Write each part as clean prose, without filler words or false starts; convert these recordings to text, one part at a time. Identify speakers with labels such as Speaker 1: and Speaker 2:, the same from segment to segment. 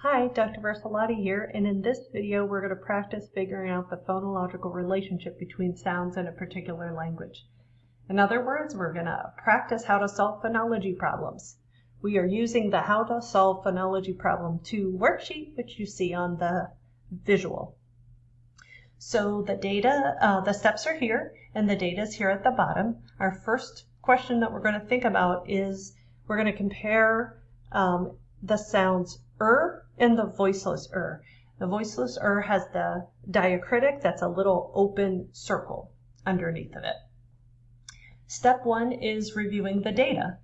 Speaker 1: Hi, Dr. Versalati here, and in this video we're going to practice figuring out the phonological relationship between sounds in a particular language. In other words, we're going to practice how to solve phonology problems. We are using the How to Solve Phonology Problem 2 worksheet, which you see on the visual. So the steps are here, and the data is here at the bottom. Our first question that we're going to think about is we're going to compare the sounds and the voiceless The voiceless has the diacritic, that's a little open circle underneath of it. Step 1 is reviewing the data.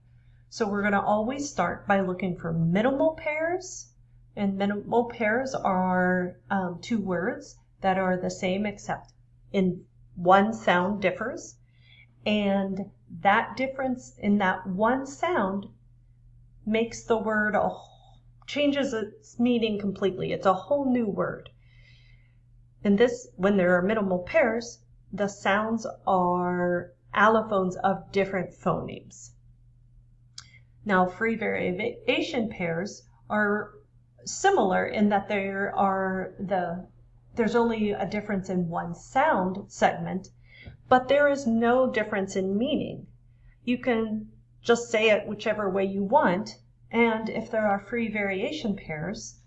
Speaker 1: So we're going to always start by looking for minimal pairs, and minimal pairs are two words that are the same except in one sound differs, and that difference in that one sound makes the word changes its meaning completely. It's a whole new word. And this, when there are minimal pairs, the sounds are allophones of different phonemes. Now, free variation pairs are similar in that there's only a difference in one sound segment, but there is no difference in meaning. You can just say it whichever way you want, and if there are free variation pairs,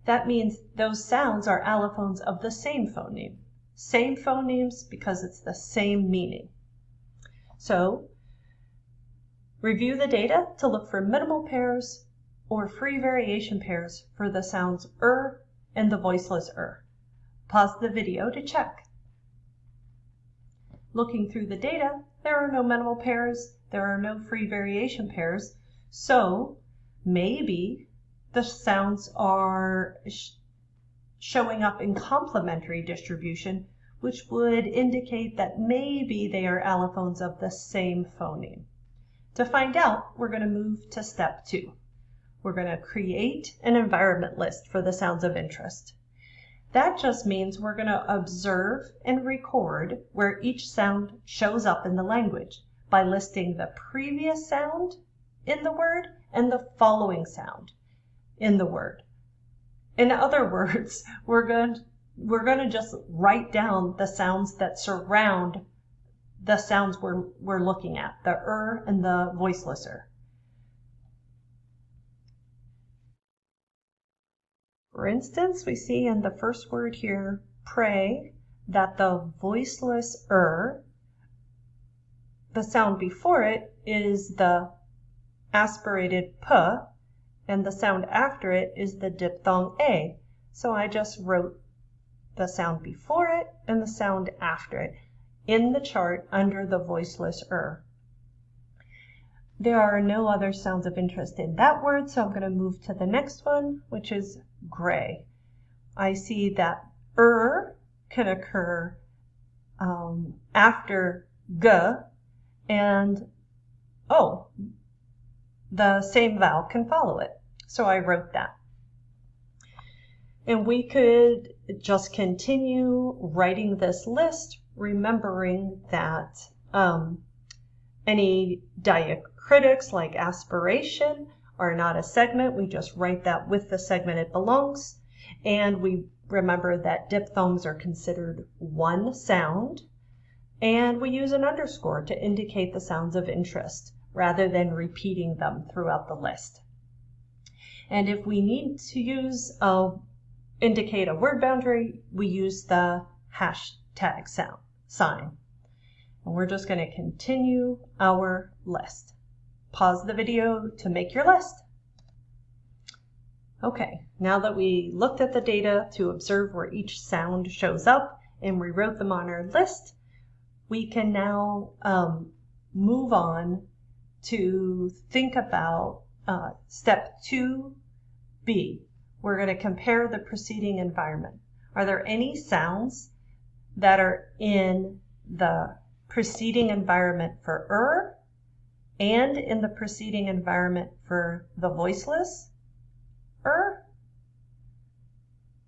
Speaker 1: that means those sounds are allophones of the same phoneme. Same phonemes because it's the same meaning. So, review the data to look for minimal pairs or free variation pairs for the sounds and the voiceless Pause the video to check. Looking through the data, there are no minimal pairs, there are no free variation pairs, so maybe the sounds are showing up in complementary distribution, which would indicate that maybe they are allophones of the same phoneme. To find out, we're going to move to step 2. We're going to create an environment list for the sounds of interest. That just means we're going to observe and record where each sound shows up in the language by listing the previous sound in the word and the following sound in the word. In other words, we're going to just write down the sounds that surround the sounds we're looking at, the and the voiceless For instance, we see in the first word here, pray, that the voiceless the sound before it is the aspirated p, and the sound after it is the diphthong a. So I just wrote the sound before it and the sound after it in the chart under the voiceless There are no other sounds of interest in that word, so I'm going to move to the next one, which is gray. I see that can occur after g, and the same vowel can follow it. So I wrote that. And we could just continue writing this list, remembering that any diacritics like aspiration are not a segment. We just write that with the segment it belongs. And we remember that diphthongs are considered one sound. And we use an underscore to indicate the sounds of interest rather than repeating them throughout the list. And if we need to indicate a word boundary, we use the hashtag sign. And we're just going to continue our list. Pause the video to make your list. Okay, now that we looked at the data to observe where each sound shows up and we wrote them on our list, we can now move on to think about step 2b. We're going to compare the preceding environment. Are there any sounds that are in the preceding environment for and in the preceding environment for the voiceless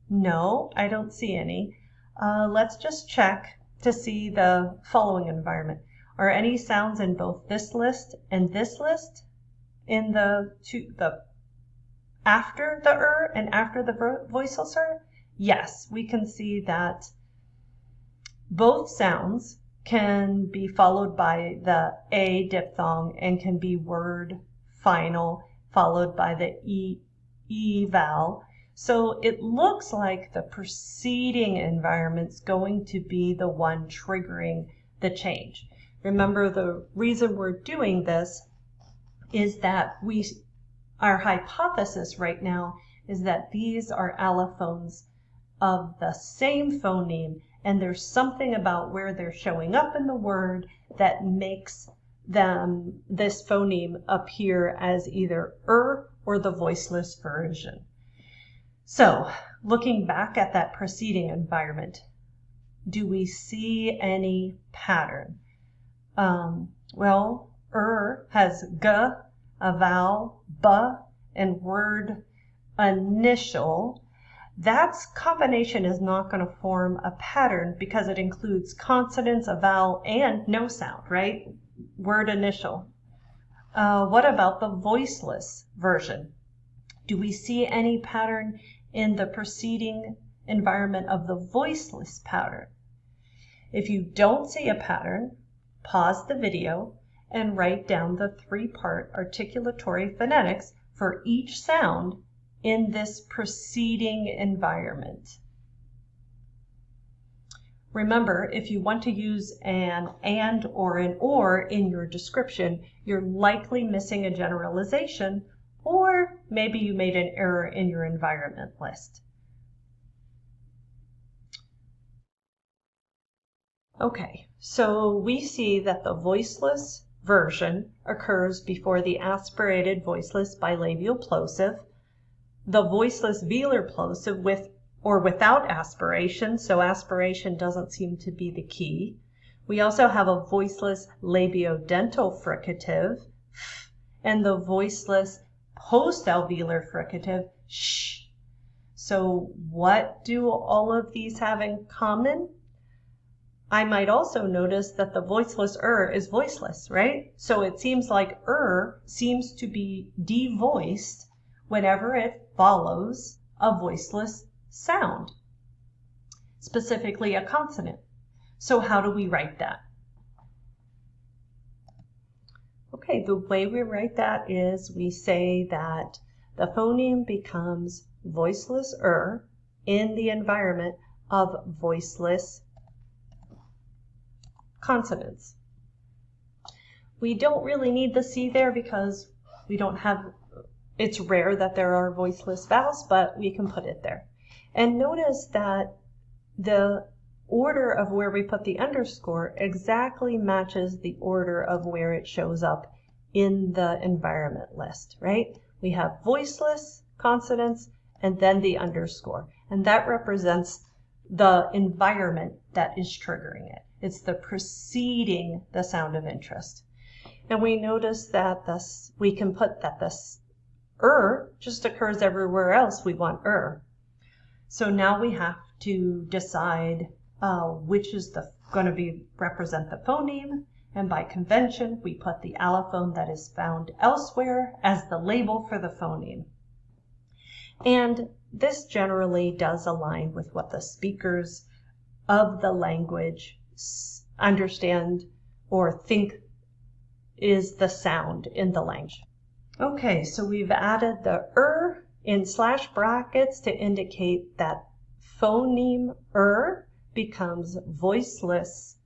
Speaker 1: No, I don't see any. Let's just check to see the following environment. Are any sounds in both this list and this list in the after the and after the voiceless yes, we can see that both sounds can be followed by the A diphthong and can be word final followed by the E vowel. So it looks like the preceding environment's going to be the one triggering the change. Remember, the reason we're doing this is that our hypothesis right now is that these are allophones of the same phoneme, and there's something about where they're showing up in the word that makes this phoneme appear as either or the voiceless version. So, looking back at that preceding environment, do we see any pattern? Well, has g, a vowel, b, and word initial. That combination is not going to form a pattern because it includes consonants, a vowel, and no sound, right? Word initial. What about the voiceless version? Do we see any pattern in the preceding environment of the voiceless pattern? If you don't see a pattern, pause the video and write down the 3-part articulatory phonetics for each sound in this preceding environment. Remember, if you want to use an and or an or in your description, you're likely missing a generalization, or maybe you made an error in your environment list. Okay, so we see that the voiceless version occurs before the aspirated voiceless bilabial plosive, the voiceless velar plosive with or without aspiration, so aspiration doesn't seem to be the key. We also have a voiceless labiodental fricative and the voiceless postalveolar fricative sh. So what do all of these have in common? I might also notice that the voiceless is voiceless, right? So it seems like seems to be devoiced whenever it follows a voiceless sound, specifically a consonant. So how do we write that? Okay, the way we write that is we say that the phoneme becomes voiceless in the environment of voiceless consonants. We don't really need the C there because we don't have, it's rare that there are voiceless vowels, but we can put it there. And notice that the order of where we put the underscore exactly matches the order of where it shows up in the environment list, right? We have voiceless consonants and then the underscore, and that represents the environment that is triggering it. It's the preceding the sound of interest. And we notice that we can put that this just occurs everywhere else we want So now we have to decide which is going to represent the phoneme, and by convention we put the allophone that is found elsewhere as the label for the phoneme. And this generally does align with what the speakers of the language understand or think is the sound in the language. Okay, so we've added the in slash brackets to indicate that phoneme becomes voiceless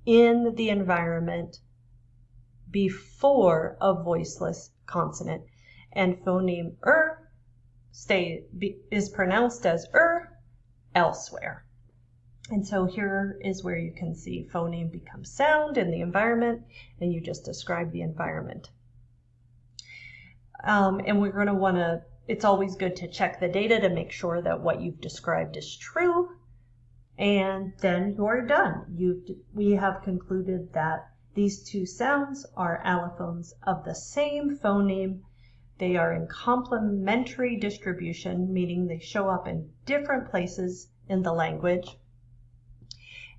Speaker 1: in the environment before a voiceless consonant, and phoneme is pronounced as elsewhere. And so here is where you can see phoneme becomes sound in the environment, and you just describe the environment. And we're going to want to, it's always good to check the data to make sure that what you've described is true, and then you're done. We have concluded that these two sounds are allophones of the same phoneme. They are in complementary distribution, meaning they show up in different places in the language.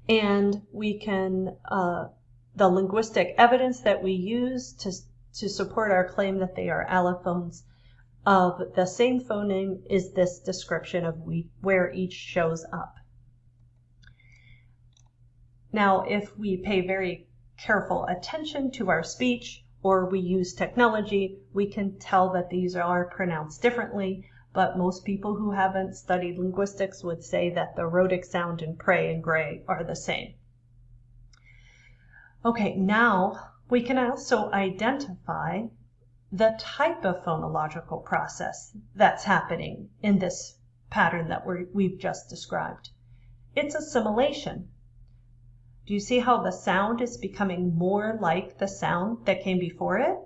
Speaker 1: And we can, the linguistic evidence that we use to support our claim that they are allophones of the same phoneme is this description of where each shows up. Now, if we pay very careful attention to our speech or we use technology, we can tell that these are pronounced differently, but most people who haven't studied linguistics would say that the rhotic sound in pray and gray are the same. Okay, now we can also identify the type of phonological process that's happening in this pattern that we've just described. It's assimilation. Do you see how the sound is becoming more like the sound that came before it?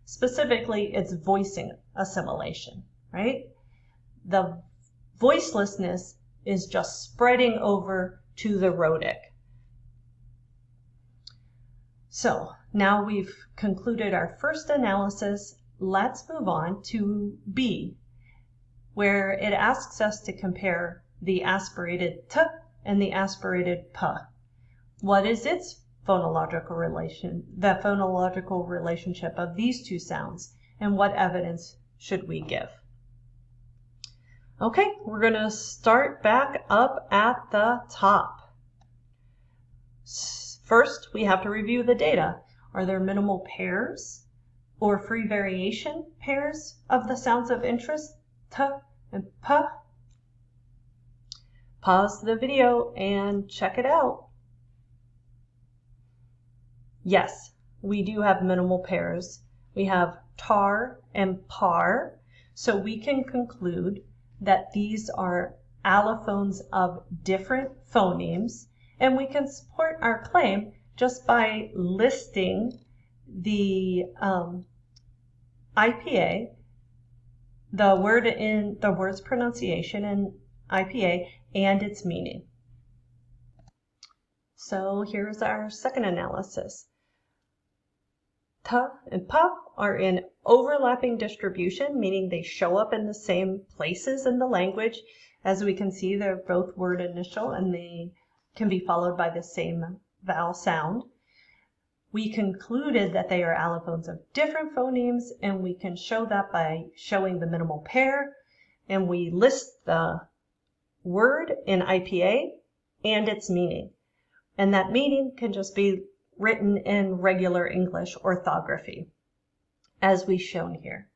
Speaker 1: Specifically, it's voicing assimilation, right? The voicelessness is just spreading over to the rhotic. So now we've concluded our first analysis. Let's move on to B, where it asks us to compare the aspirated T and the aspirated P. What is its phonological relation, the phonological relationship of these two sounds, and what evidence should we give? Okay, we're going to start back up at the top. First, we have to review the data. Are there minimal pairs or free variation pairs of the sounds of interest, T and P? Pause the video and check it out. Yes, we do have minimal pairs. We have tar and par, so we can conclude that these are allophones of different phonemes, and we can support our claim just by listing the IPA, the word's pronunciation in IPA, and its meaning. So here's our second analysis. T and P are in overlapping distribution, meaning they show up in the same places in the language. As we can see, they're both word initial and they can be followed by the same vowel sound. We concluded that they are allophones of different phonemes, and we can show that by showing the minimal pair, and we list the word in IPA and its meaning. And that meaning can just be written in regular English orthography, as we've shown here.